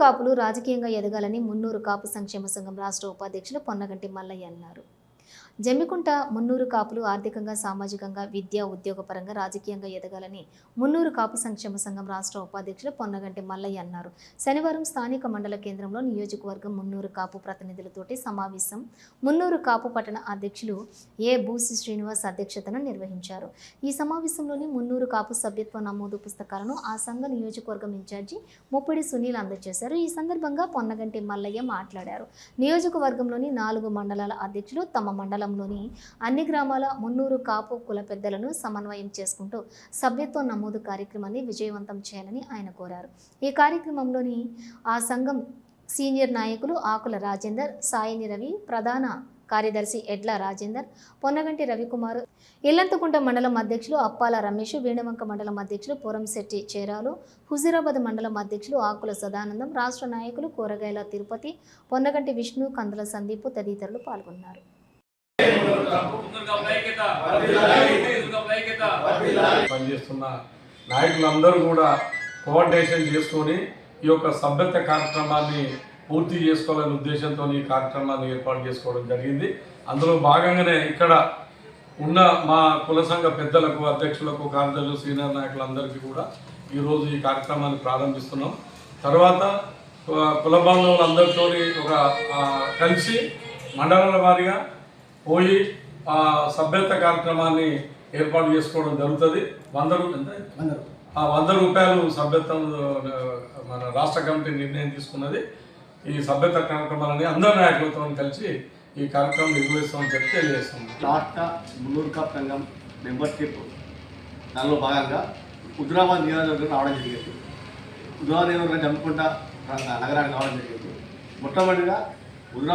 కాపులు రాజకీయంగా ఎదగాలని మున్నూరు కాపు సంక్షేమ సంఘం రాష్ట్ర ఉపాధ్యక్షులు పొన్నగంటి మల్లయ్య అన్నారు. జమ్మికుంట మున్నూరు కాపులు ఆర్థికంగా, సామాజికంగా, విద్య, ఉద్యోగపరంగా, రాజకీయంగా ఎదగాలని మున్నూరు కాపు సంక్షేమ సంఘం రాష్ట్ర ఉపాధ్యక్షులు పొన్నగంటి మల్లయ్య అన్నారు. శనివారం స్థానిక మండల కేంద్రంలో నియోజకవర్గం మున్నూరు కాపు ప్రతినిధులతోటి సమావేశం మున్నూరు కాపు పట్టణ అధ్యక్షులు ఏ బూసి శ్రీనివాస్ అధ్యక్షతన నిర్వహించారు. ఈ సమావేశంలోని మున్నూరు కాపు సభ్యత్వ నమోదు పుస్తకాలను ఆ సంఘ నియోజకవర్గం ఇన్ఛార్జి ముప్పిడి సునీల్ అందజేశారు. ఈ సందర్భంగా పొన్నగంటి మల్లయ్య మాట్లాడారు. నియోజకవర్గంలోని 4 మండలాల అధ్యక్షులు తమ మండలంలోని అన్ని గ్రామాల మున్నూరు కాపు కుల పెద్దలను సమన్వయం చేసుకుంటూ సభ్యత్వ నమోదు కార్యక్రమాన్ని విజయవంతం చేయాలని ఆయన కోరారు. ఈ కార్యక్రమంలోని ఆ సంఘం సీనియర్ నాయకులు ఆకుల రాజేందర్, సాయిని రవి, ప్రధాన కార్యదర్శి ఎడ్ల రాజేందర్, పొన్నగంటి రవికుమార్, ఇల్లంతకుంట మండలం అధ్యక్షులు అప్పాల రమేష్, వీణవంక మండలం అధ్యక్షులు పొరంశెట్టి చేరాలు, హుజీరాబాద్ మండలం అధ్యక్షులు ఆకుల సదానందం, రాష్ట్ర నాయకులు కూరగాయల తిరుపతి, పొన్నగంటి విష్ణు, కందుల సందీపు తదితరులు పాల్గొన్నారు. పనిచేస్తున్న నాయకులందరూ కూడా కోఆర్డినేషన్ చేసుకొని ఈ యొక్క సభ్యత కార్యక్రమాన్ని పూర్తి చేసుకోవాలనే ఉద్దేశంతో ఈ కార్యక్రమాన్ని ఏర్పాటు చేసుకోవడం జరిగింది. అందులో భాగంగానే ఇక్కడ ఉన్న మా కుల సంఘ పెద్దలకు, అధ్యక్షులకు, కార్యదర్శులు, సీనియర్ నాయకులందరికీ కూడా ఈరోజు ఈ కార్యక్రమాన్ని ప్రారంభిస్తున్నాం. తర్వాత కుల బాంధవులందరితో ఒక కలిసి మండలాల వారీగా పోయి సభ్యత కార్యక్రమాన్ని ఏర్పాటు చేసుకోవడం జరుగుతుంది. 100 రూపాయలు సభ్యత్వం మన రాష్ట్ర కమిటీ నిర్ణయం తీసుకున్నది. ఈ సభ్యత కార్యక్రమాలని అందరి నాయకులతో కలిసి ఈ కార్యక్రమం నిర్వహిస్తామని చెప్పి తెలియజేస్తుంది. రాష్ట్ర మున్నూరు కాపు సంఘం మెంబర్షిప్ దానిలో భాగంగా హుజూరాబాద్ నియోజకవర్గం రావడం జరిగింది. హుజూరాబాద్ నియోజకవర్గం జమ్మికుంట నగరానికి రావడం జరిగింది. మొట్టమొదటిగా